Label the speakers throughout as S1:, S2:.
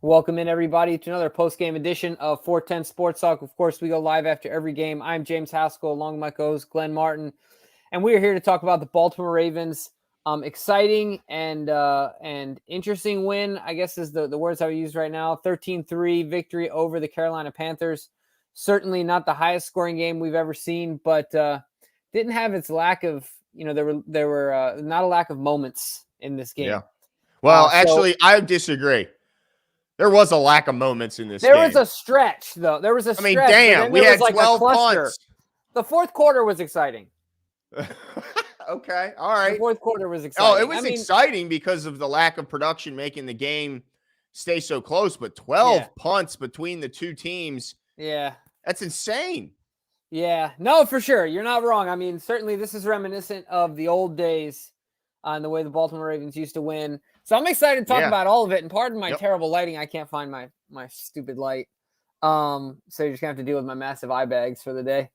S1: Welcome in, everybody, to another post-game edition of 410 Sports Talk. Of course, we go live after every game. I'm James Haskell, along with my co-host Glenn Martin, and we are here to talk about the Baltimore Ravens. Exciting and interesting win, I guess, is the words I would use right now. 13-3 victory over the Carolina Panthers. Certainly not the highest scoring game we've ever seen, but didn't have its lack of, there were not a lack of moments in this game.
S2: Yeah. Well, actually, I disagree. There was a lack of moments in this game.
S1: There was a stretch, though. There was a stretch.
S2: Damn, we had
S1: like
S2: 12 punts.
S1: The fourth quarter was exciting.
S2: Okay, all right.
S1: The fourth quarter was exciting.
S2: Oh, it was exciting because of the lack of production making the game stay so close, but 12 punts between the two teams.
S1: Yeah.
S2: That's insane.
S1: Yeah. No, for sure. You're not wrong. I mean, certainly this is reminiscent of the old days and the way the Baltimore Ravens used to win. So I'm excited to talk about all of it. And pardon my terrible lighting. I can't find my stupid light. So you're just going to have to deal with my massive eye bags for the day.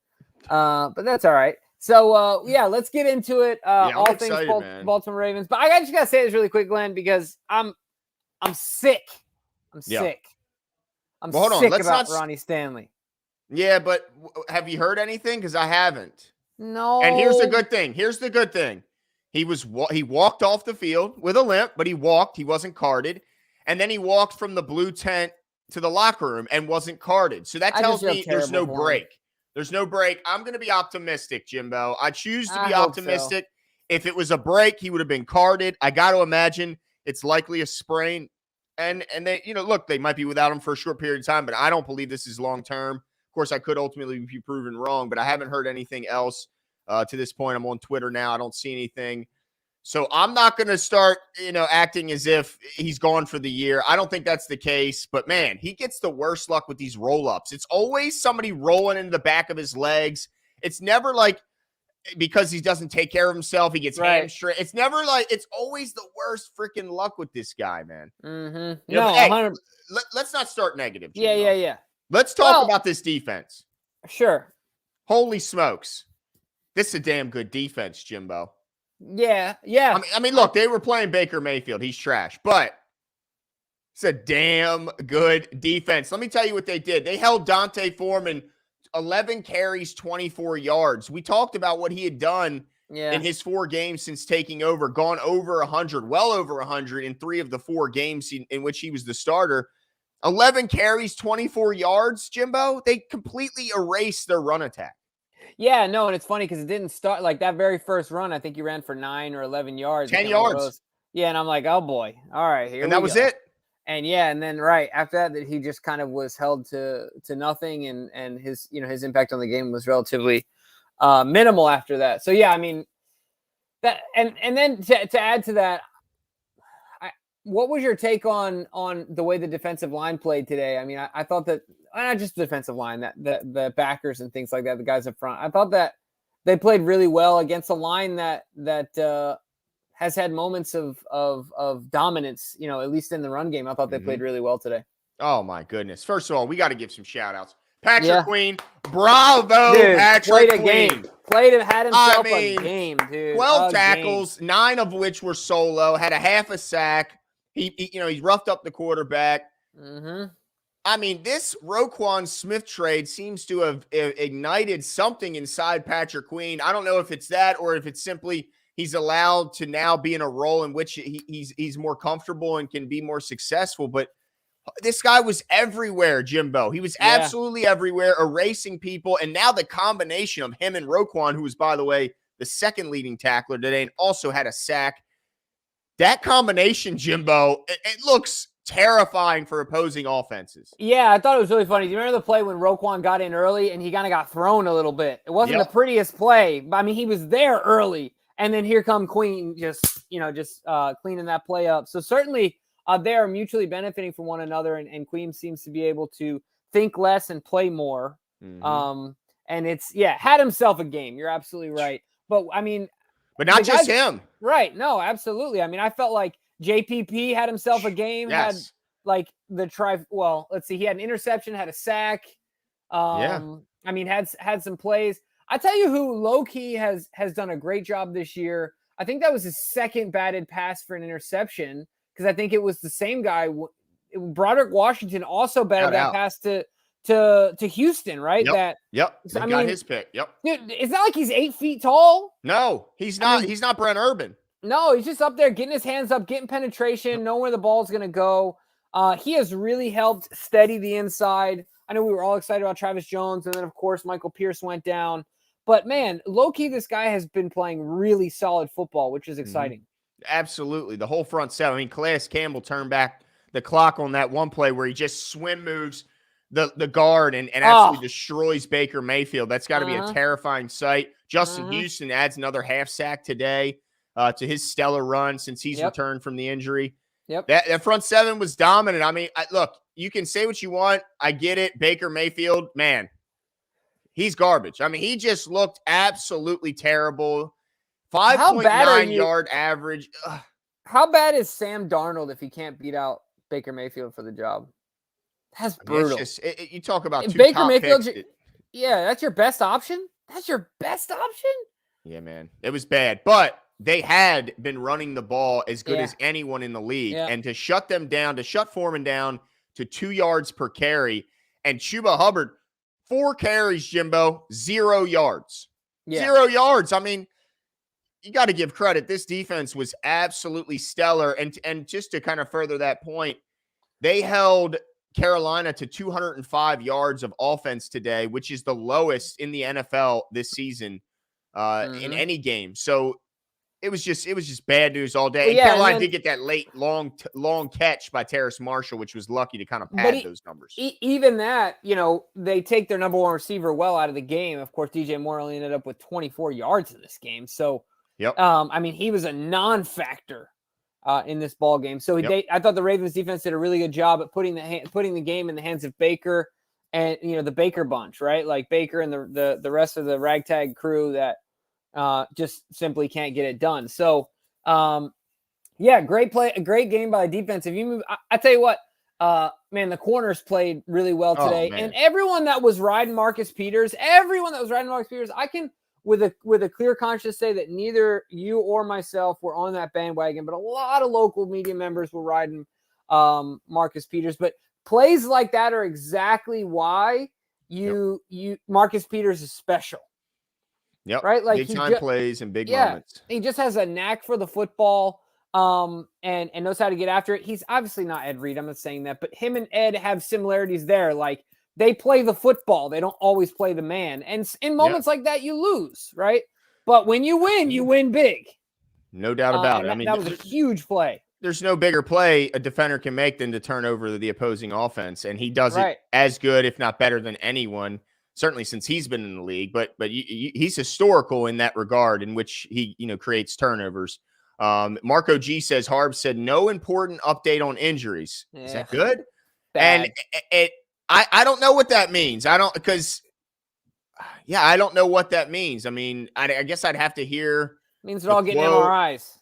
S1: But that's all right. So, let's get into it. All things excited, Baltimore Ravens. But I just got to say this really quick, Glenn, because I'm sick. I'm sick. I'm sick about Ronnie Stanley.
S2: Yeah, but have you heard anything? Because I haven't.
S1: No.
S2: And here's the good thing. He walked off the field with a limp, but he walked. He wasn't carded. And then he walked from the blue tent to the locker room and wasn't carded. So that tells me there's no break. There's no break. I'm going to be optimistic, Jimbo. I choose to be optimistic. So. If it was a break, he would have been carded. I got to imagine it's likely a sprain. And they, look, they might be without him for a short period of time, but I don't believe this is long-term. Of course, I could ultimately be proven wrong, but I haven't heard anything else to this point. I'm on Twitter now. I don't see anything. So I'm not going to start, acting as if he's gone for the year. I don't think that's the case. But, man, he gets the worst luck with these roll-ups. It's always somebody rolling into the back of his legs. It's never like because he doesn't take care of himself, he gets hamstring. It's never like – it's always the worst freaking luck with this guy, man.
S1: Mm-hmm.
S2: Let's not start negative, Jimbo.
S1: Yeah.
S2: Let's talk about this defense.
S1: Sure.
S2: Holy smokes. This is a damn good defense, Jimbo.
S1: Yeah.
S2: I mean, look, they were playing Baker Mayfield. He's trash, but it's a damn good defense. Let me tell you what they did. They held Dante Foreman 11 carries, 24 yards. We talked about what he had done in his 4 games since taking over, gone over 100, well over 100 in 3 of the 4 games in which he was the starter. 11 carries, 24 yards, Jimbo. They completely erased their run attack.
S1: Yeah, no, and it's funny because it didn't start like that very first run. I think he ran for 9 or 11 yards.
S2: 10 yards.
S1: Yeah, and I'm like, oh boy, all right, here.
S2: And that was it.
S1: And and then after that, he just kind of was held to nothing, and his his impact on the game was relatively minimal after that. So yeah, I mean that, and then to add to that, what was your take on the way the defensive line played today? I mean, I thought that not just the defensive line, that the backers and things like that, the guys up front, I thought that they played really well against a line that has had moments of dominance, at least in the run game. I thought they played really well today.
S2: Oh my goodness. First of all, we got to give some shout outs. Patrick Queen, bravo,
S1: dude,
S2: Patrick
S1: Queen. Had himself a game, dude.
S2: 12 tackles, 9 of which were solo, had a half a sack. He roughed up the quarterback.
S1: Mm-hmm.
S2: I mean, this Roquan Smith trade seems to have ignited something inside Patrick Queen. I don't know if it's that or if it's simply he's allowed to now be in a role in which he's more comfortable and can be more successful. But this guy was everywhere, Jimbo. He was absolutely everywhere, erasing people. And now the combination of him and Roquan, who was, by the way, the second leading tackler today and also had a sack. That combination, Jimbo, it looks terrifying for opposing offenses.
S1: Yeah, I thought it was really funny. Do you remember the play when Roquan got in early and he kind of got thrown a little bit? It wasn't the prettiest play, but I mean, he was there early. And then here come Queen just cleaning that play up. So certainly they are mutually benefiting from one another, and Queen seems to be able to think less and play more. Mm-hmm. And it's, had himself a game. You're absolutely right. But I mean,
S2: but not just him.
S1: Right. No, absolutely. I mean, I felt like JPP had himself a game, had like let's see. He had an interception, had a sack. I mean, had some plays. I tell you who low-key has done a great job this year. I think that was his second batted pass for an interception, because I think it was the same guy Broderick Washington also batted that pass to Houston, right?
S2: Yep. They got his pick. Yep.
S1: Dude, it's not like he's 8 feet tall.
S2: No, he's not. He's not Brent Urban.
S1: No, he's just up there getting his hands up, getting penetration, knowing where the ball's going to go. He has really helped steady the inside. I know we were all excited about Travis Jones, and then, of course, Michael Pierce went down. But, man, low-key, this guy has been playing really solid football, which is exciting.
S2: Absolutely. The whole front seven. I mean, Calais Campbell turned back the clock on that one play where he just swim moves the guard and absolutely destroys Baker Mayfield. That's got to be a terrifying sight. Justin Houston adds another half sack today to his stellar run since he's returned from the injury. That front seven was dominant. I mean, look, you can say what you want. I get it. Baker Mayfield, man, he's garbage. I mean, he just looked absolutely terrible. 5.9 yard average. Ugh.
S1: How bad is Sam Darnold if he can't beat out Baker Mayfield for the job? That's brutal.
S2: You talk about two
S1: Baker
S2: top
S1: Mayfield.
S2: picks.
S1: That's your best option? That's your best option?
S2: Yeah, man. It was bad. But they had been running the ball as good as anyone in the league. And to shut them down, to shut Foreman down to 2 yards per carry, and Chuba Hubbard, 4 carries, Jimbo, 0 yards. 0 yards. I mean, you got to give credit. This defense was absolutely stellar. And just to kind of further that point, they held Carolina to 205 yards of offense today, which is the lowest in the NFL this season in any game. So it was just bad news all day. And Carolina did get that late long catch by Terrace Marshall, which was lucky to kind of pad those numbers.
S1: Even that, they take their number one receiver well out of the game. Of course, DJ Moore only ended up with 24 yards in this game. So, I mean, he was a non-factor in this ball game. So I thought the Ravens defense did a really good job at putting the game in the hands of Baker and the Baker bunch, right? Like Baker and the rest of the ragtag crew that just simply can't get it done. So great play, a great game by the defense. If you move, I tell you what, man, the corners played really well today, and everyone that was riding Marcus Peters, I can with a clear conscience say that neither you or myself were on that bandwagon, but a lot of local media members were riding Marcus Peters. But plays like that are exactly why Marcus Peters is special.
S2: Yep.
S1: Right? Like
S2: big time plays and big moments.
S1: He just has a knack for the football and knows how to get after it. He's obviously not Ed Reed. I'm not saying that, but him and Ed have similarities there. Like, they play the football. They don't always play the man. And in moments like that, you lose, right? But when you win big.
S2: No doubt about it. I mean,
S1: that was a huge play.
S2: There's no bigger play a defender can make than to turn over the opposing offense. And he does it as good, if not better than anyone, certainly since he's been in the league. But he's historical in that regard, in which he, creates turnovers. Marco G says, Harb said, no important update on injuries. Yeah. Is that good?
S1: Bad.
S2: And I don't know what that means. I don't know what that means. I mean, I guess I'd have to hear.
S1: It means they're all getting MRIs.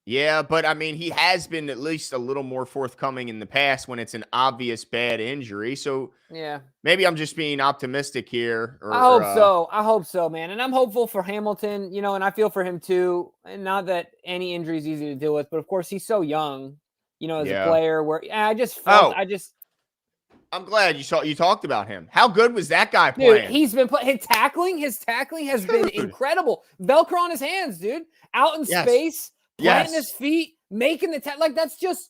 S2: Yeah, but I mean, he has been at least a little more forthcoming in the past when it's an obvious bad injury. So maybe I'm just being optimistic here.
S1: I hope so, man. And I'm hopeful for Hamilton, and I feel for him too. And not that any injury is easy to deal with, but of course he's so young, as a player. Where
S2: I'm glad you talked about him. How good was that guy playing?
S1: Dude, he's been playing. His tackling has been incredible. Velcro on his hands, dude. Out in space, planting his feet, making the like. That's just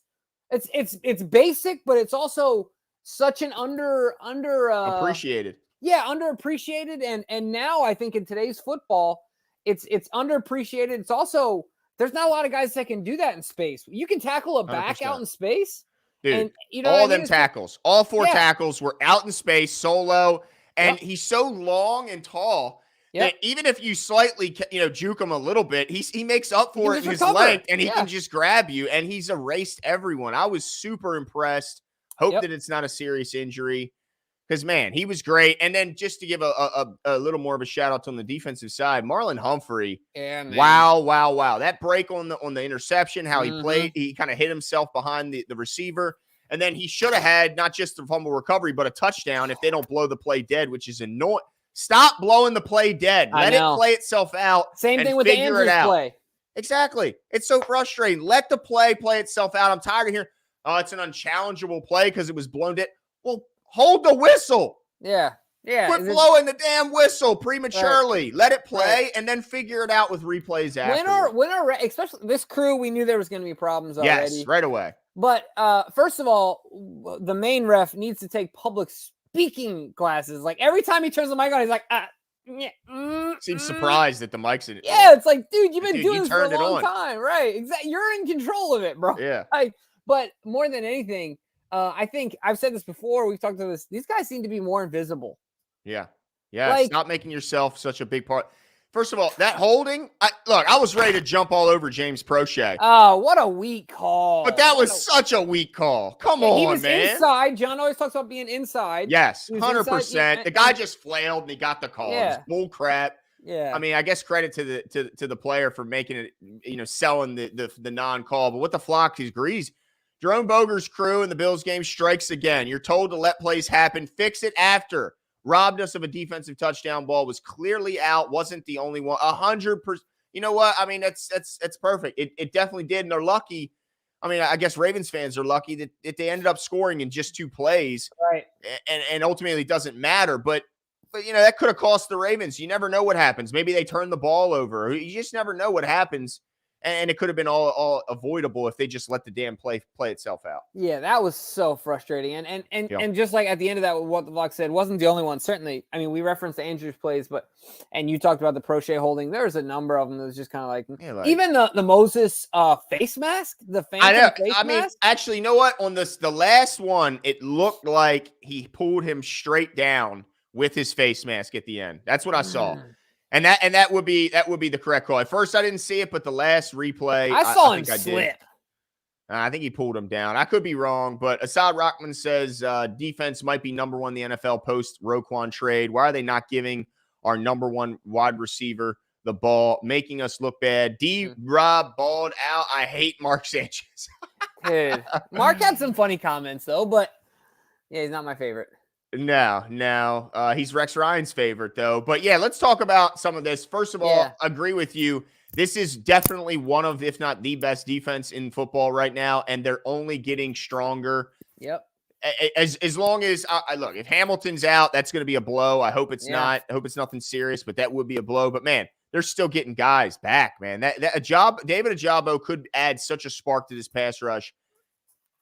S1: it's basic, but it's also such an
S2: appreciated.
S1: Yeah, underappreciated, and now I think in today's football, it's underappreciated. It's also there's not a lot of guys that can do that in space. You can tackle a back 100%. Out in space.
S2: Dude, and, all them tackles, all 4 tackles were out in space, solo, and he's so long and tall that even if you slightly, juke him a little bit, he makes up for it in his length, and he can just grab you, and he's erased everyone. I was super impressed. Hope that it's not a serious injury because, man, he was great. And then just to give a little more of a shout out on the defensive side, Marlon Humphrey. Wow. That break on the interception, how he played, he kind of hit himself behind the receiver. And then he should have had not just the fumble recovery, but a touchdown if they don't blow the play dead, which is annoying. Stop blowing the play dead. Let it play itself out.
S1: Same thing with the Andrews play.
S2: Exactly. It's so frustrating. Let the play itself out. I'm tired of hearing, Oh, it's an unchallengeable play because it was blown dead. Well, hold the whistle.
S1: Yeah.
S2: Quit blowing the damn whistle prematurely.
S1: Right.
S2: Let it play and then figure it out with replays after.
S1: Especially this crew, we knew there was going to be problems already.
S2: Yes, right away.
S1: But first of all, the main ref needs to take public speaking classes. Like every time he turns the mic on, he's like,
S2: Seems surprised that the mic's in it.
S1: Yeah, it's like, dude, you've been doing this for a long time, right? Exactly. You're in control of it, bro.
S2: Yeah.
S1: But more than anything, I think I've said this before. We've talked about this. These guys seem to be more invisible.
S2: Yeah. Stop making yourself such a big part. First of all, that holding, I was ready to jump all over James Prochet.
S1: Oh, what a weak call.
S2: But that was such a weak call. Come on,
S1: he was
S2: man.
S1: Inside. John always talks about being inside.
S2: Yes, 100%. The guy just flailed and he got the call.
S1: Yeah.
S2: It was bull crap.
S1: Yeah.
S2: I mean, I guess credit to the player for making it, selling the non-call. But what the flock is greasy. Jerome Boger's crew in the Bills game strikes again. You're told to let plays happen. Fix it after. Robbed us of a defensive touchdown ball. Was clearly out. Wasn't the only one. 100%. You know what? I mean, that's perfect. It definitely did. And they're lucky. I mean, I guess Ravens fans are lucky that they ended up scoring in just 2 plays.
S1: Right.
S2: And ultimately it doesn't matter. But that could have cost the Ravens. You never know what happens. Maybe they turn the ball over. You just never know what happens. And it could have been all avoidable if they just let the damn play itself out.
S1: Yeah, that was so frustrating. And just like at the end of that, what the vlog said, wasn't the only one. Certainly, I mean, we referenced the Andrews plays, and you talked about the Prochet holding. There's a number of them that was just kind of like even the Moses face mask, the phantom face mask.
S2: Actually, you know what? On the last one, it looked like he pulled him straight down with his face mask at the end. That's what I saw. And that would be the correct call. At first, I didn't see it, but the last replay,
S1: I saw him slip.
S2: I think he pulled him down. I could be wrong, but Assad Rockman says defense might be number 1 in the NFL post Roquan trade. Why are they not giving our number 1 wide receiver the ball, making us look bad? D-Rob balled out. I hate Mark Sanchez.
S1: Dude, Mark had some funny comments though, but yeah, he's not my favorite.
S2: No. He's Rex Ryan's favorite, though. But, yeah, let's talk about some of this. First of all, agree with you. This is definitely one of, if not the best defense in football right now, and they're only getting stronger.
S1: Yep.
S2: As long as, look, if Hamilton's out, that's going to be a blow. I hope it's not. I hope it's nothing serious, but that would be a blow. But, man, they're still getting guys back, man. David Ojabo could add such a spark to this pass rush.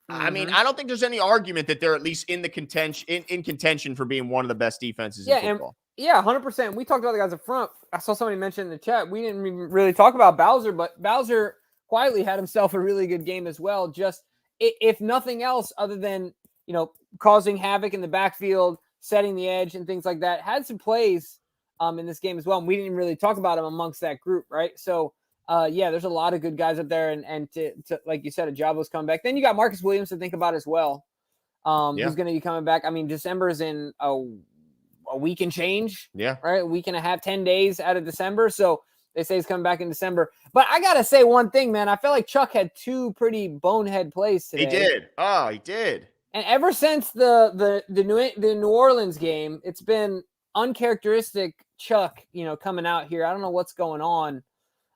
S2: I mean, I don't think there's any argument that they're at least in the contention for being one of the best defenses in football.
S1: 100%. We talked about the guys up front. I saw somebody mention in the chat. We didn't even really talk about Bowser, but Bowser quietly had himself a really good game as well. Just if nothing else, other than causing havoc in the backfield, setting the edge, and things like that, had some plays in this game as well. And we didn't really talk about him amongst that group, right? So. There's a lot of good guys up there, and to like you said, Ajabo's coming back. Then you got Marcus Williams to think about as well. Who's going to be coming back? I mean, December is in a week and change.
S2: Yeah,
S1: right. A week and a half, 10 days out of December. So they say he's coming back in December. But I gotta say one thing, man. I feel like Chuck had 2 pretty bonehead plays today.
S2: He did. Oh, he did.
S1: And ever since the New Orleans game, it's been uncharacteristic Chuck. Coming out here. I don't know what's going on.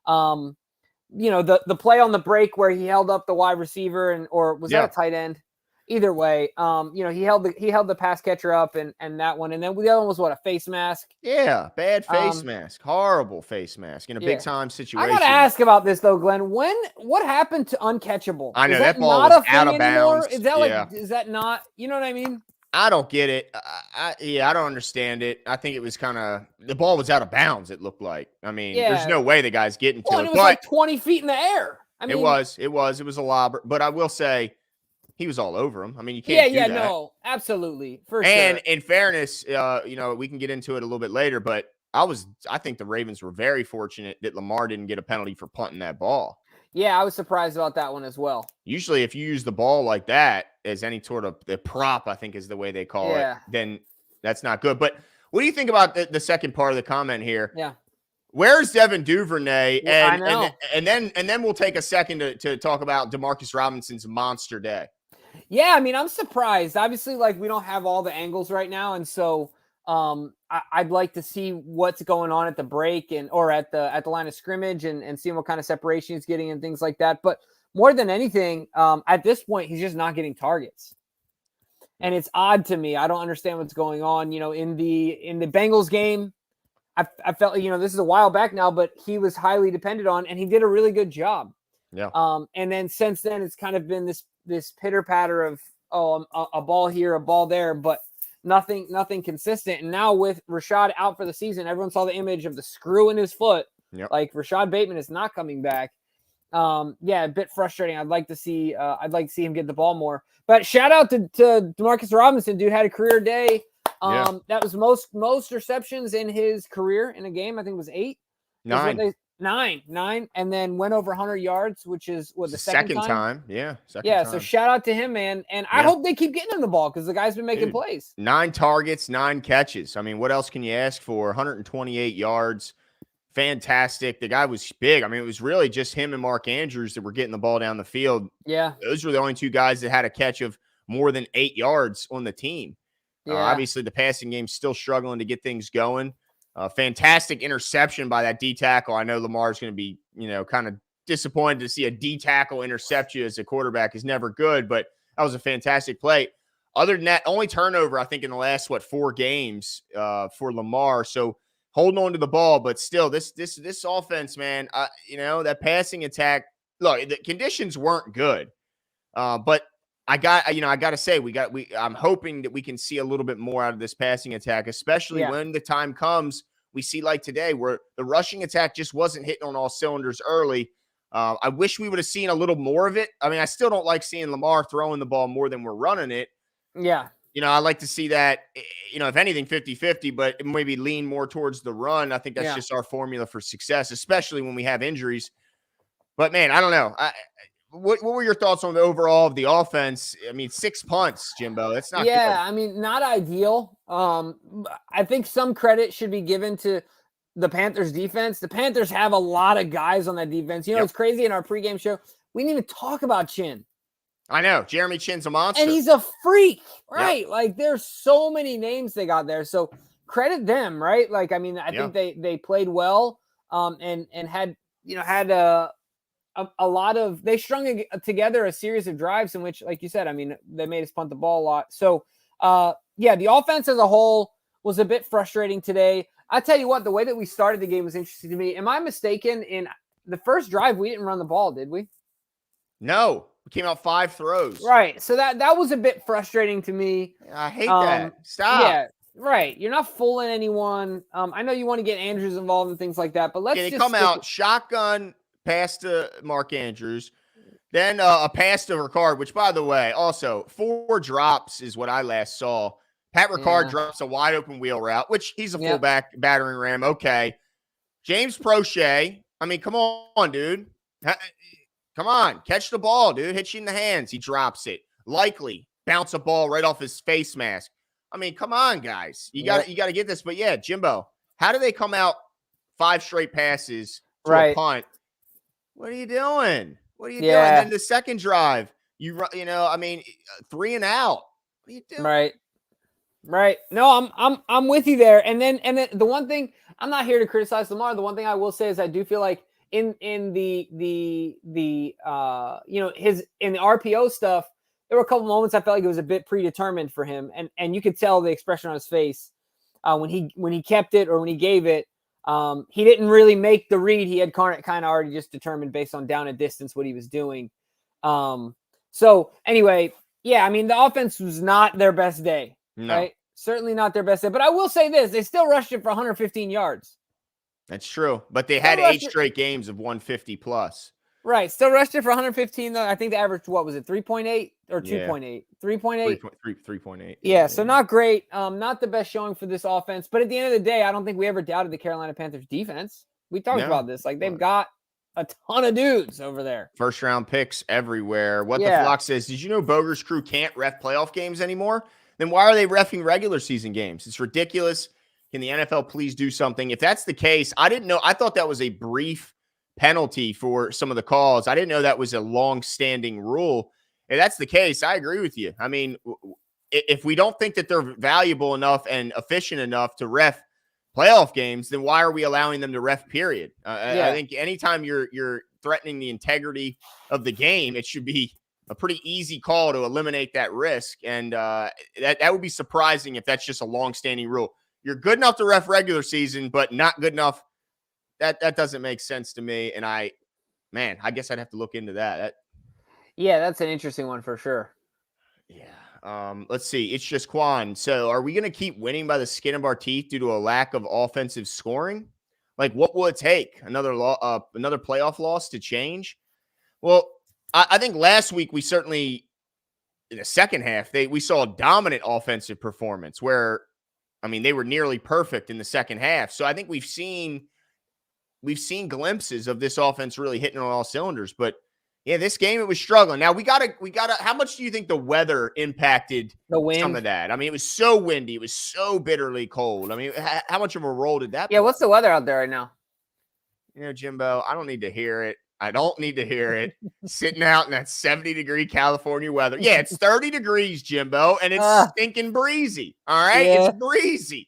S1: The play on the break where he held up the wide receiver or was that a tight end? Either way, he held the pass catcher up and that one. And then the other one was a face mask?
S2: Yeah, bad face mask. Horrible face mask in a big time situation.
S1: I got to ask about this though, Glenn. What happened to uncatchable?
S2: I know that ball was out of bounds.
S1: Is that is that not, you know what I mean?
S2: I don't get it. I don't understand it. I think it was the ball was out of bounds. It looked like. I mean, there's no way the guy's getting to it.
S1: It was like 20 feet in the air. I mean,
S2: it was a lob. But I will say, he was all over him. I mean, you can't do that.
S1: No, absolutely, for sure.
S2: And in fairness, we can get into it a little bit later. But I think the Ravens were very fortunate that Lamar didn't get a penalty for punting that ball.
S1: Yeah, I was surprised about that one as well.
S2: Usually, if you use the ball like that as any sort of the prop, I think is the way they call it, then that's not good. But what do you think about the second part of the comment here?
S1: Yeah.
S2: Where's Devin Duvernay?
S1: I know.
S2: And then we'll take a second to talk about Demarcus Robinson's monster day.
S1: Yeah, I mean, I'm surprised. Obviously, we don't have all the angles right now, and so I'd like to see what's going on at the break or at the line of scrimmage and seeing what kind of separation he's getting and things like that. But more than anything, at this point, he's just not getting targets. And it's odd to me. I don't understand what's going on. In the Bengals game, I felt, this is a while back now, but he was highly depended on, and he did a really good job.
S2: Yeah.
S1: And then since then, it's kind of been this pitter patter of a ball here, a ball there, but nothing consistent. And now with Rashad out for the season, everyone saw the image of the screw in his foot.
S2: Yep.
S1: Like Rashad Bateman is not coming back. A bit frustrating. I'd like to see him get the ball more. But shout out to Demarcus Robinson, dude, had a career day. That was most receptions in his career in a game. I think it was 8. 9, and then went over 100 yards, which is the second time.
S2: Second time.
S1: So shout out to him, man. And I hope they keep getting him the ball because the guy's been making plays.
S2: 9 targets, 9 catches. I mean, what else can you ask for? 128 yards. Fantastic. The guy was big. I mean, it was really just him and Mark Andrews that were getting the ball down the field.
S1: Yeah.
S2: Those were the only 2 guys that had a catch of more than 8 yards on the team. Obviously, the passing game's still struggling to get things going. Fantastic interception by that D tackle. I know Lamar's going to be, kind of disappointed to see a D tackle intercept you as a quarterback is never good, but that was a fantastic play. Other than that, only turnover, I think, in the last, 4 games for Lamar. So holding on to the ball, but still this offense, man, that passing attack, look, the conditions weren't good. But I got to say, I'm hoping that we can see a little bit more out of this passing attack, especially when the time comes. We see like today where the rushing attack just wasn't hitting on all cylinders early. I wish we would have seen a little more of it. I mean, I still don't like seeing Lamar throwing the ball more than we're running it.
S1: Yeah.
S2: I like to see that, if anything, 50-50, but maybe lean more towards the run. I think that's just our formula for success, especially when we have injuries. But, man, I don't know. What were your thoughts on the overall of the offense? I mean, 6 punts, Jimbo. That's not good.
S1: I mean, not ideal. I think some credit should be given to the Panthers defense. The Panthers have a lot of guys on that defense. It's crazy in our pregame show. We didn't even talk about Chin.
S2: I know. Jeremy Chin's a monster.
S1: And he's a freak, right? Yep. Like, there's so many names they got there. So credit them, right? Like, I mean, I think they played well and had a lot of – they strung together a series of drives in which, like you said, I mean, they made us punt the ball a lot. So, the offense as a whole was a bit frustrating today. I tell you what, the way that we started the game was interesting to me. Am I mistaken? In the first drive, we didn't run the ball, did we?
S2: No. We came out 5 throws.
S1: Right. So that was a bit frustrating to me.
S2: I hate that. Stop.
S1: Yeah. Right. You're not fooling anyone. I know you want to get Andrews involved and things like that, but let's just
S2: come out shotgun pass to Mark Andrews, then a pass to Ricard, which, by the way, also 4 drops is what I last saw. Pat Ricard drops a wide open wheel route, which he's a fullback battering ram. Okay. James Prochet. I mean, come on, dude. Come on. Catch the ball, dude. Hits you in the hands. He drops it. Likely bounce a ball right off his face mask. I mean, come on, guys. You got to get this. But yeah, Jimbo, how do they come out 5 straight passes to a punt? What are you doing? What are you doing? And then the second drive, 3 and out. What are you doing?
S1: Right. No, I'm with you there. And then the one thing, I'm not here to criticize Lamar. The one thing I will say is I do feel like in the RPO stuff, there were a couple moments I felt like it was a bit predetermined for him, and you could tell the expression on his face when he kept it or when he gave it. He didn't really make the read. He had kind of already just determined based on down and distance what he was doing. So anyway, I mean, the offense was not their best day.
S2: No.
S1: Right? Certainly not their best day. But I will say this: they still rushed it for 115 yards.
S2: That's true. But they had 8 straight games of 150 plus.
S1: Right. Still rushed it for 115, though. I think the average, what was it, 3.8 or 2.8? 3.8?
S2: 3.8.
S1: Yeah, so not great. Not the best showing for this offense. But at the end of the day, I don't think we ever doubted the Carolina Panthers defense. We talked about this. Like, they've got a ton of dudes over there.
S2: First round picks everywhere. What the Flock says, did you know Boger's crew can't ref playoff games anymore? Then why are they reffing regular season games? It's ridiculous. Can the NFL please do something? If that's the case, I didn't know. I thought that was a brief penalty for some of the calls. I didn't know that was a long-standing rule. If that's the case, I agree with you. I mean, if we don't think that they're valuable enough and efficient enough to ref playoff games, then why are we allowing them to ref, period? I think anytime you're threatening the integrity of the game, it should be a pretty easy call to eliminate that risk. And that would be surprising if that's just a long-standing rule. You're good enough to ref regular season, but not good enough. That doesn't make sense to me. And I guess I'd have to look into that.
S1: Yeah, that's an interesting one for sure.
S2: Yeah. Let's see. It's just Quan. So are we going to keep winning by the skin of our teeth due to a lack of offensive scoring? Like, what will it take? Another playoff loss to change? Well, I think last week we certainly, in the second half, we saw a dominant offensive performance where, I mean, they were nearly perfect in the second half. So I think we've seen glimpses of this offense really hitting on all cylinders. But yeah, this game it was struggling. Now we gotta. How much do you think the weather impacted
S1: the wind?
S2: Some of that? I mean, it was so windy. It was so bitterly cold. I mean, how much of a role did that?
S1: Yeah, what's the weather out there right now?
S2: Jimbo, I don't need to hear it. I don't need to hear it. Sitting out in that 70-degree California weather. Yeah, it's 30 degrees, Jimbo, and it's stinking breezy. All right, yeah. It's breezy.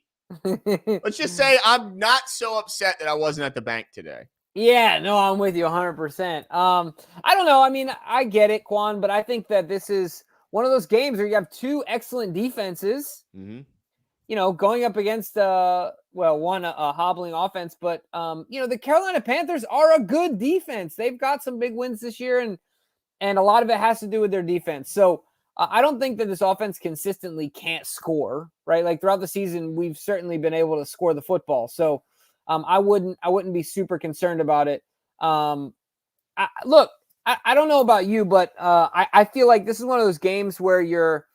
S2: Let's just say I'm not so upset that I wasn't at the bank today.
S1: Yeah, no, I'm with you 100%. I don't know. I mean, I get it, Quan, but I think that this is one of those games where you have two excellent defenses, going up against, one a hobbling offense. But, the Carolina Panthers are a good defense. They've got some big wins this year, and a lot of it has to do with their defense. So I don't think that this offense consistently can't score, right? Like throughout the season, we've certainly been able to score the football. So I wouldn't be super concerned about it. I don't know about you, but I feel like this is one of those games where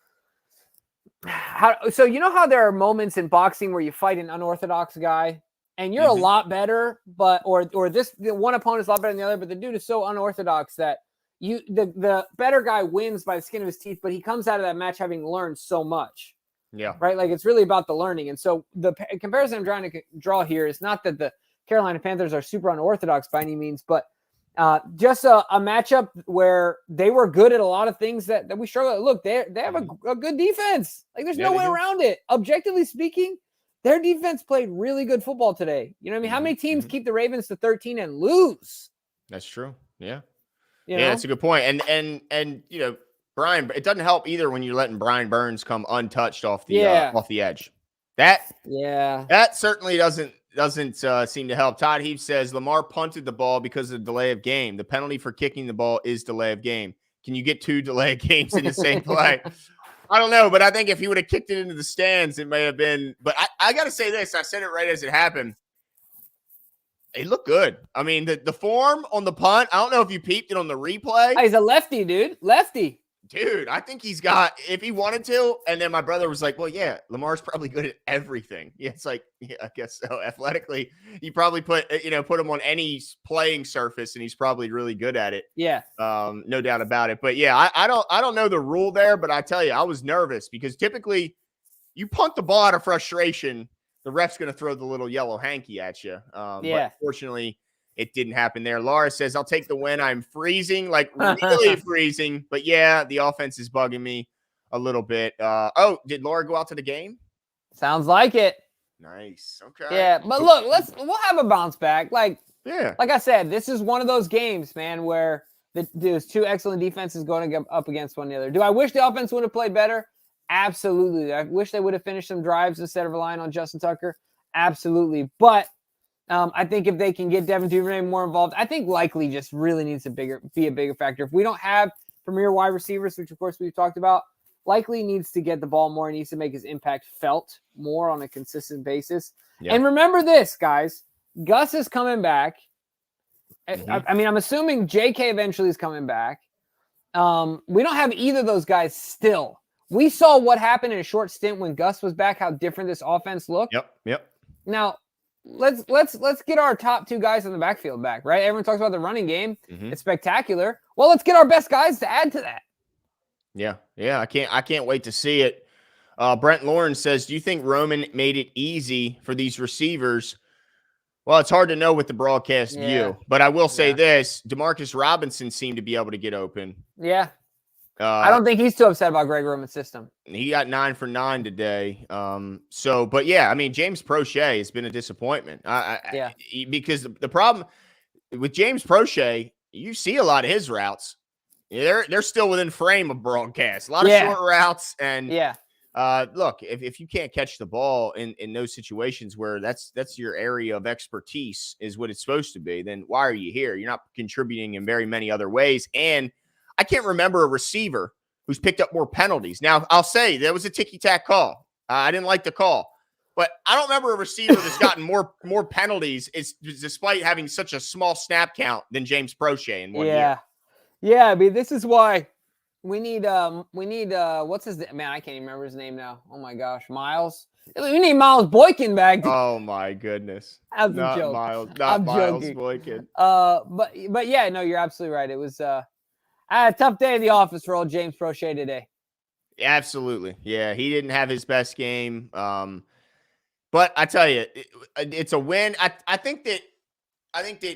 S1: so you know how there are moments in boxing where you fight an unorthodox guy and you're a lot better, or this one opponent is a lot better than the other, but the dude is so unorthodox that the better guy wins by the skin of his teeth, but he comes out of that match having learned so much.
S2: Yeah.
S1: Right. Like it's really about the learning. And so the comparison I'm trying to draw here is not that the Carolina Panthers are super unorthodox by any means, but just a matchup where they were good at a lot of things that we struggle at. Look, they have a good defense. Like there's no way around it. Objectively speaking, their defense played really good football today. You know what I mean? How many teams keep the Ravens to 13 and lose?
S2: That's true. Yeah.
S1: Yeah,
S2: that's a good point. And Brian, it doesn't help either when you're letting Brian Burns come untouched off the edge. That certainly doesn't seem to help. Todd Heath says Lamar punted the ball because of the delay of game. The penalty for kicking the ball is delay of game. Can you get two delay of games in the same play? I don't know, but I think if he would have kicked it into the stands, it may have been. But I got to say this. I said it right as it happened. It looked good. I mean, the form on the punt, I don't know if you peeped it on the replay.
S1: He's a lefty, dude. Lefty.
S2: Dude, I think he's got, if he wanted to, and then my brother was like, well, yeah, Lamar's probably good at everything. Yeah, it's like, yeah, I guess so. Athletically, you probably put him on any playing surface, and he's probably really good at it.
S1: Yeah.
S2: No doubt about it. But yeah, I don't know the rule there, but I tell you, I was nervous because typically you punt the ball out of frustration, the ref's going to throw the little yellow hanky at you. But fortunately, it didn't happen there. Laura says, I'll take the win. I'm freezing, like really freezing. But yeah, the offense is bugging me a little bit. Did Laura go out to the game?
S1: Sounds like it.
S2: Nice. Okay.
S1: Yeah, but look, we'll have a bounce back. Like I said, this is one of those games, man, where there's two excellent defenses going up against one another. Do I wish the offense would have played better? Absolutely. I wish they would have finished some drives instead of relying on Justin Tucker. Absolutely. But I think if they can get Devin Duvernay more involved, I think likely just really needs to be a bigger factor. If we don't have premier wide receivers, which of course we've talked about, likely needs to get the ball more and needs to make his impact felt more on a consistent basis. Yeah. And remember this, guys, Gus is coming back. I mean, I'm assuming JK eventually is coming back. We don't have either of those guys still. We saw what happened in a short stint when Gus was back, how different this offense looked.
S2: Yep.
S1: Now, let's get our top two guys in the backfield back, right? Everyone talks about the running game. It's spectacular. Well, let's get our best guys to add to that.
S2: Yeah. I can't wait to see it. Brent Lawrence says, do you think Roman made it easy for these receivers? Well, it's hard to know with the broadcast view, but I will say this. Demarcus Robinson seemed to be able to get open.
S1: Yeah. I don't think he's too upset about Greg Roman's system.
S2: He got 9 for 9 today. But yeah, I mean, James Prochet has been a disappointment. Because the problem with James Prochet, you see a lot of his routes. They're still within frame of broadcast. A lot of short routes. And look, if you can't catch the ball in those situations where that's your area of expertise is what it's supposed to be, then why are you here? You're not contributing in very many other ways. And I can't remember a receiver who's picked up more penalties. Now, I'll say there was a ticky-tack call. I didn't like the call. But I don't remember a receiver that's gotten more penalties despite having such a small snap count than James Prochet in 1 year.
S1: Yeah, I mean, this is why we need what's his man? I can't even remember his name now. Oh my gosh, Miles. We need Miles Boykin back.
S2: Oh my goodness.
S1: Not joke.
S2: Miles,
S1: I'm
S2: Miles
S1: joking.
S2: Boykin.
S1: But yeah, no, you're absolutely right. It was a tough day in the office for old James Prochet today.
S2: Absolutely. Yeah, he didn't have his best game. But I tell you, it's a win. I think that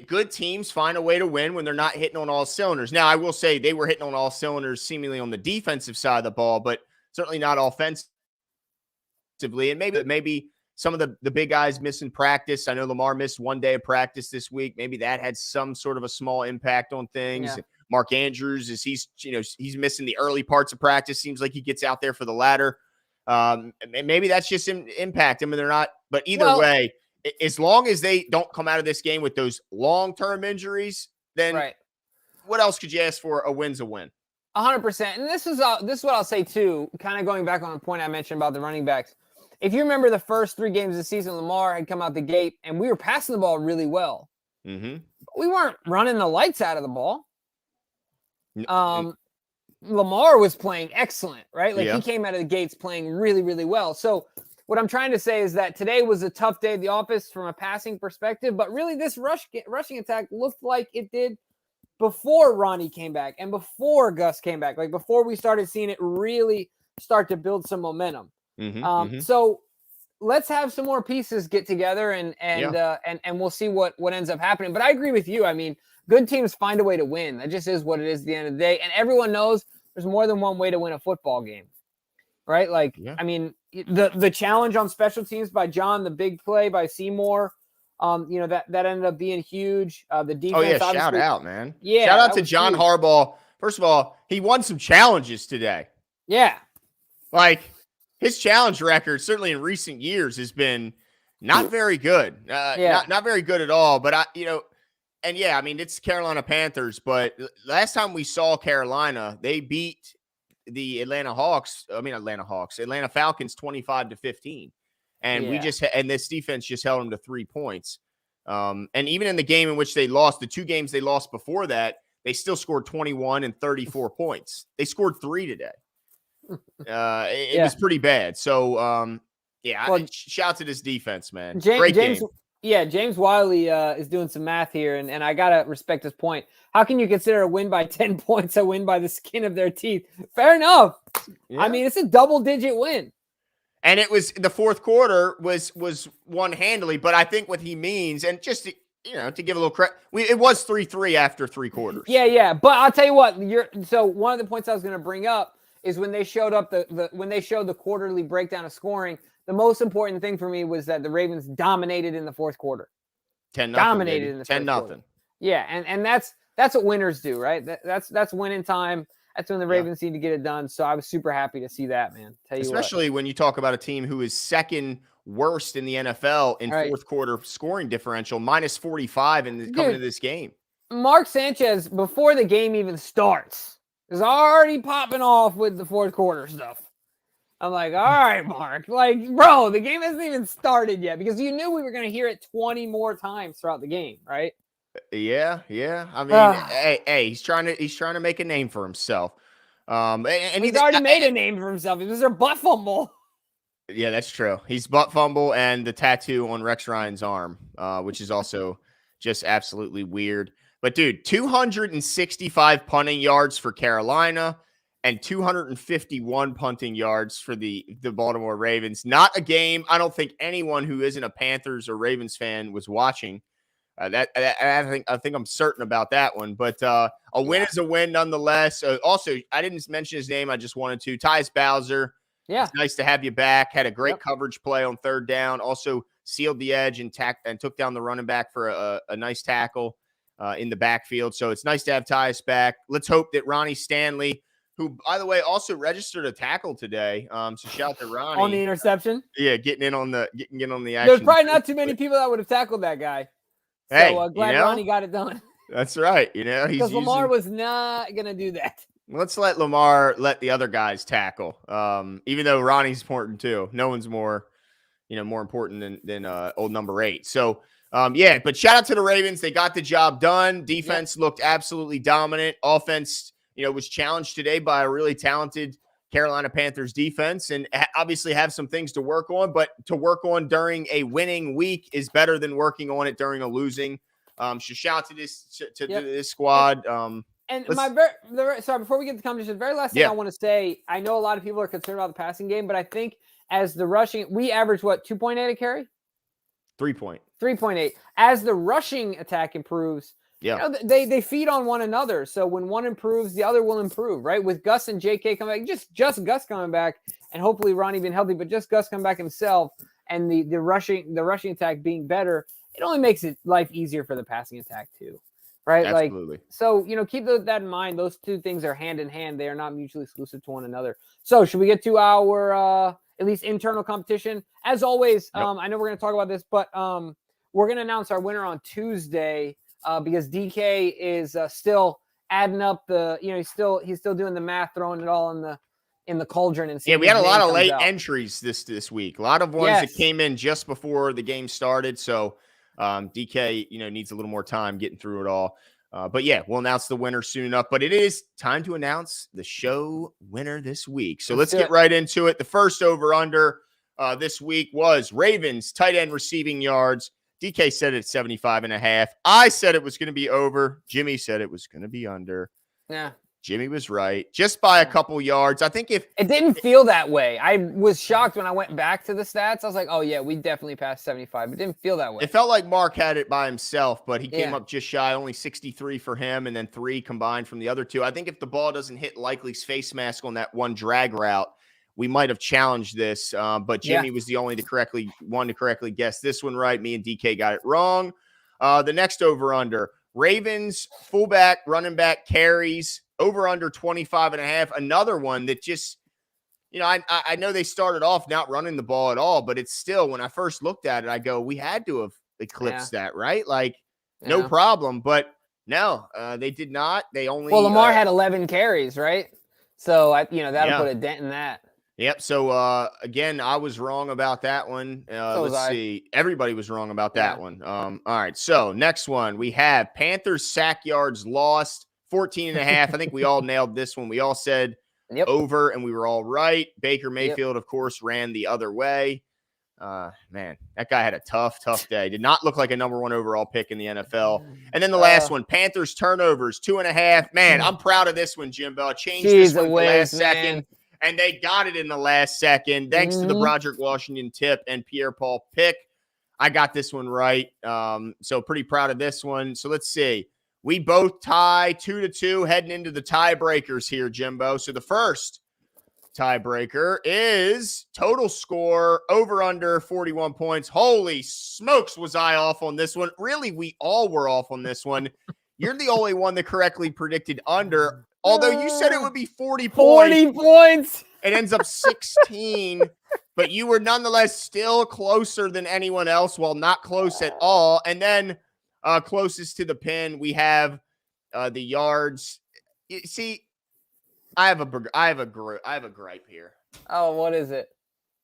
S2: good teams find a way to win when they're not hitting on all cylinders. Now, I will say they were hitting on all cylinders seemingly on the defensive side of the ball, but certainly not offensively. And maybe some of the big guys missing practice. I know Lamar missed 1 day of practice this week. Maybe that had some sort of a small impact on things.
S1: Yeah.
S2: Mark Andrews, he's missing the early parts of practice. Seems like he gets out there for the latter. Maybe that's just impact him, and they're not. But either way, as long as they don't come out of this game with those long-term injuries, then what else could you ask for? A win's a win.
S1: 100%. And this is what I'll say too. Kind of going back on the point I mentioned about the running backs. If you remember the first 3 games of the season, Lamar had come out the gate, and we were passing the ball really well.
S2: Mm-hmm.
S1: We weren't running the lights out of the ball. Lamar was playing excellent, right? Like he came out of the gates playing really, really well. So what I'm trying to say is that today was a tough day at the office from a passing perspective, but really this rushing attack looked like it did before Ronnie came back and before Gus came back, like before we started seeing it really start to build some momentum. So let's have some more pieces get together and we'll see what ends up happening. But I agree with you. I mean, good teams find a way to win. That just is what it is at the end of the day. And everyone knows there's more than one way to win a football game, right? Like, I mean, the challenge on special teams by John, the big play by Seymour, that ended up being huge. The defense.
S2: Oh yeah, shout out, man.
S1: Yeah,
S2: shout out to John Harbaugh. First of all, he won some challenges today.
S1: Yeah,
S2: like his challenge record, certainly in recent years, has been not very good. Not very good at all. But I mean, it's Carolina Panthers, but last time we saw Carolina, they beat the Atlanta Falcons 25-15. And and this defense just held them to 3 points. And even in the game in which they lost, the 2 games they lost before that, they still scored 21 and 34 points. They scored 3 today. It was pretty bad. So, shout out to this defense, man. Great game.
S1: Yeah, James Wiley is doing some math here, and I got to respect his point. How can you consider a win by 10 points a win by the skin of their teeth? Fair enough. Yeah. I mean, it's a double-digit win.
S2: And it was the fourth quarter was won handily, but I think what he means, and just to give a little credit, it was 3-3 after 3 quarters.
S1: Yeah. But I'll tell you what, so one of the points I was going to bring up is when they showed up when they showed the quarterly breakdown of scoring, the most important thing for me was that the Ravens dominated in the fourth quarter.
S2: 10-0.
S1: Dominated in the
S2: 10-0.
S1: Yeah, and that's what winners do, right? That's winning time. That's when the Ravens need to get it done. So I was super happy to see that, man.
S2: Especially when you talk about a team who is second worst in the NFL in fourth quarter scoring differential, -45 coming to this game.
S1: Mark Sanchez, before the game even starts, is already popping off with the fourth quarter stuff. I'm like, all right, Mark. Like, bro, the game hasn't even started yet because you knew we were going to hear it 20 more times throughout the game, right?
S2: Yeah. I mean, hey, he's trying to make a name for himself. And
S1: he's already made a name for himself. It was their butt fumble.
S2: Yeah, that's true. He's butt fumble and the tattoo on Rex Ryan's arm, which is also just absolutely weird. But dude, 265 punting yards for Carolina and 251 punting yards for the Baltimore Ravens. Not a game I don't think anyone who isn't a Panthers or Ravens fan was watching. I think I'm certain about that one. But a win is a win nonetheless. Also, I didn't mention his name. I just wanted to. Tyus Bowser.
S1: Yeah.
S2: It's nice to have you back. Had a great coverage play on third down. Also sealed the edge and took down the running back for a nice tackle. in the backfield. So it's nice to have Tyus back. Let's hope that Ronnie Stanley, who, by the way, also registered a tackle today. So shout out to Ronnie.
S1: On the interception?
S2: Yeah, getting in on the action.
S1: There's probably not too many people that would have tackled that guy. So
S2: Hey,
S1: glad Ronnie got it done.
S2: That's right.
S1: Because Lamar was not going to do that.
S2: Let's let Lamar let the other guys tackle. Even though Ronnie's important too. No one's more important than old number 8. So, but shout out to the Ravens. They got the job done. Defense looked absolutely dominant. Offense, was challenged today by a really talented Carolina Panthers defense, and obviously have some things to work on, but to work on during a winning week is better than working on it during a losing. So shout out to this squad.
S1: And sorry, before we get to the competition, the very last thing I want to say, I know a lot of people are concerned about the passing game, but I think as the rushing, we average 2.8 a carry? 3.8. As the rushing attack improves, they feed on one another. So when one improves, the other will improve, right? With Gus and JK coming back, just Gus coming back, and hopefully Ronnie being healthy, but just Gus coming back himself, and the rushing attack being better, it only makes life easier for the passing attack too. Right.
S2: Absolutely.
S1: Keep that in mind. Those two things are hand in hand. They are not mutually exclusive to one another. So should we get to our, at least internal competition? As always, I know we're going to talk about this, but we're going to announce our winner on Tuesday because DK is still adding up he's still doing the math, throwing it all in the cauldron. And
S2: we had a lot of late entries this week. A lot of ones that came in just before the game started. So DK, needs a little more time getting through it all. But we'll announce the winner soon enough. But it is time to announce the show winner this week. So let's get right into it. The first over-under this week was Ravens tight end receiving yards. DK said it at 75.5. I said it was going to be over. Jimmy said it was going to be under. Yeah. Jimmy was right, just by a couple yards. I think it
S1: didn't feel that way. I was shocked when I went back to the stats. I was like, oh, yeah, we definitely passed 75. It didn't feel that way.
S2: It felt like Mark had it by himself, but he came up just shy, only 63 for him, and then 3 combined from the other two. I think if the ball doesn't hit Likely's face mask on that one drag route, we might have challenged this, but Jimmy was the only one to correctly guess this one right. Me and DK got it wrong. The next over-under, Ravens fullback, running back carries, over under 25.5. Another one that just, I know they started off not running the ball at all, but it's still, when I first looked at it, I go, we had to have eclipsed that, right? No problem. But no, they did not. They only.
S1: Well, Lamar had 11 carries, right? So, that'll put a dent in that.
S2: Yep. So, again, I was wrong about that one. Let's see. Everybody was wrong about that one. All right. So, next one, we have Panthers sack yards lost. 14.5. I think we all nailed this one. We all said over, and we were all right. Baker Mayfield, of course, ran the other way. Man, that guy had a tough day. Did not look like a number 1 overall pick in the NFL. And then the last one, Panthers turnovers, 2.5. Man, I'm proud of this one, Jimbo. I changed this one for the last second, and they got it in the last second. Thanks to the Broderick Washington tip and Pierre-Paul pick. I got this one right. So pretty proud of this one. So let's see. We both tie 2-2 heading into the tiebreakers here, Jimbo. So the first tiebreaker is total score over under 41 points. Holy smokes, was I off on this one? Really, we all were off on this one. You're the only one that correctly predicted under, although you said it would be 40 points.
S1: 40 points.
S2: It ends up 16, but you were nonetheless still closer than anyone else, while not close at all. And then closest to the pin, we have the yards. See, I have a gripe here.
S1: Oh, what is it?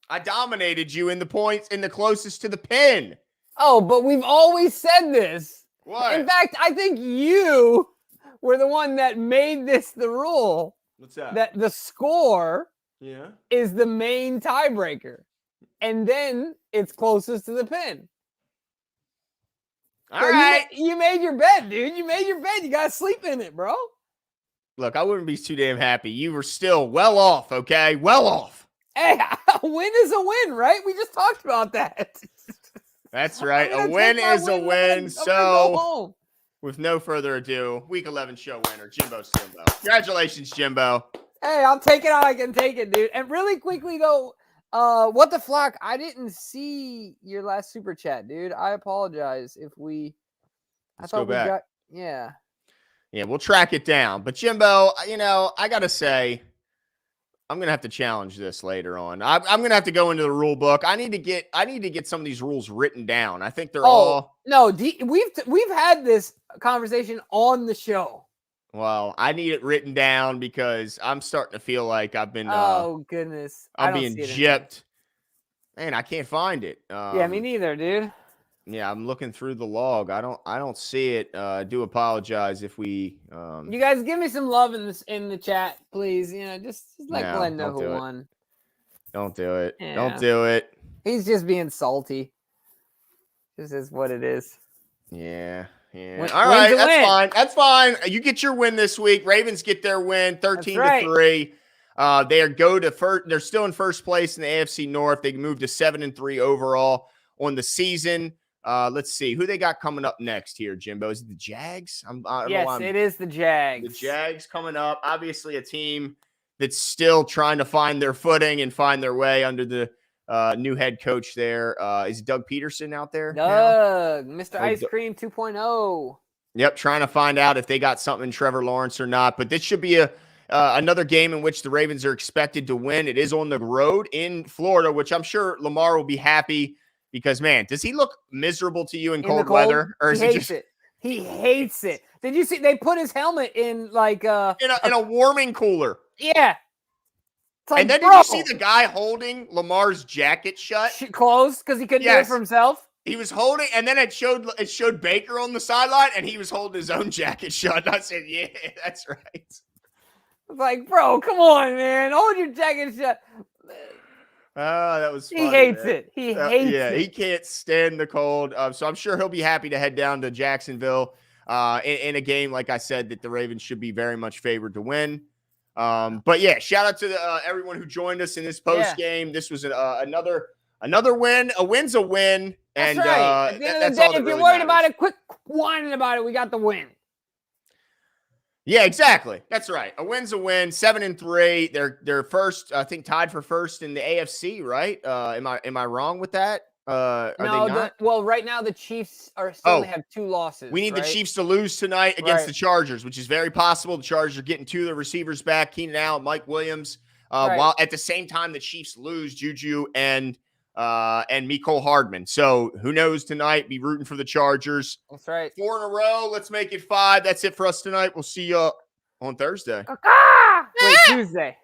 S2: I dominated you in the points in the closest to the pin.
S1: Oh, but we've always said this.
S2: What?
S1: In fact, I think you were the one that made this the rule.
S2: What's that?
S1: That the score is the main tiebreaker. And then it's closest to the pin.
S2: All right.
S1: You made your bed, dude. You made your bed. You got to sleep in it, bro.
S2: Look, I wouldn't be too damn happy. You were still well off, okay? Well off.
S1: Hey, a win is a win, right? We just talked about that.
S2: That's right. A win is a win. So, with no further ado, Week 11 show winner, Jimbo Slimbo. Congratulations, Jimbo.
S1: Hey, I'll take it how I can take it, dude. And really quickly, though, what the flock? I didn't see your last super chat, dude. I apologize if we.
S2: Let's go back.
S1: Yeah.
S2: Yeah, we'll track it down. But Jimbo, I gotta say, I'm gonna have to challenge this later on. I'm gonna have to go into the rule book. I need to get some of these rules written down. I think they're all.
S1: No, we've had this conversation on the show.
S2: Well, I need it written down because I'm starting to feel like I've been.
S1: Oh goodness, I
S2: I'm
S1: don't
S2: being
S1: see it in here.
S2: gypped. Man, I can't find it.
S1: Yeah, me neither, dude.
S2: Yeah, I'm looking through the log. I don't see it. I do apologize if we.
S1: You guys give me some love in the chat, please. Just let
S2: No,
S1: Glenn know
S2: don't
S1: who
S2: do it.
S1: won.
S2: Don't do it.
S1: Yeah.
S2: Don't do it.
S1: He's just being salty. This is what it is.
S2: Yeah.
S1: Win,
S2: All right, that's
S1: win.
S2: fine. That's fine. You get your win this week. Ravens get their win, 13-3. They're still in first place in the AFC North. They moved to 7-3 overall on the season. Let's see who they got coming up next here, Jimbo. Is it the Jags?
S1: Yes, it is the Jags.
S2: The Jags coming up. Obviously, a team that's still trying to find their footing and find their way under the new head coach there. Is Doug Peterson out there?
S1: Doug, Mr. Ice Cream 2.0.
S2: Yep, trying to find out if they got something in Trevor Lawrence or not. But this should be another game in which the Ravens are expected to win. It is on the road in Florida, which I'm sure Lamar will be happy because, man, does he look miserable to you in cold weather?
S1: Or he hates it. He hates it. Did you see they put his helmet in like
S2: in a warming cooler?
S1: Yeah.
S2: Like, and then did you see the guy holding Lamar's jacket shut?
S1: Closed because he couldn't do it for himself?
S2: He was holding, and then it showed Baker on the sideline, and he was holding his own jacket shut. And I said, yeah, that's right.
S1: It's like, bro, come on, man. Hold your jacket shut.
S2: Oh, that was funny,
S1: He hates
S2: man.
S1: it. He hates it.
S2: Yeah, he can't stand the cold. So I'm sure he'll be happy to head down to Jacksonville in a game, like I said, that the Ravens should be very much favored to win. But yeah, shout out to everyone who joined us in this post game. This was another win. A win's a win.
S1: That's
S2: and
S1: right. At the end of the day, if you're worried about it, quit whining about it. We got the win.
S2: Yeah, exactly. That's right. A win's a win. 7-3. They're first, I think, tied for first in the AFC, right? Am I wrong with that? Are they not?
S1: Well, right now the Chiefs only have 2 losses.
S2: We need the Chiefs to lose tonight against the Chargers, which is very possible. The Chargers are getting 2 of the receivers back, Keenan Allen, Mike Williams. While at the same time the Chiefs lose Juju and Mecole Hardman. So who knows tonight? Be rooting for the Chargers.
S1: That's right.
S2: 4 in a row. Let's make it 5. That's it for us tonight. We'll see you on Thursday.
S1: Wait, Tuesday.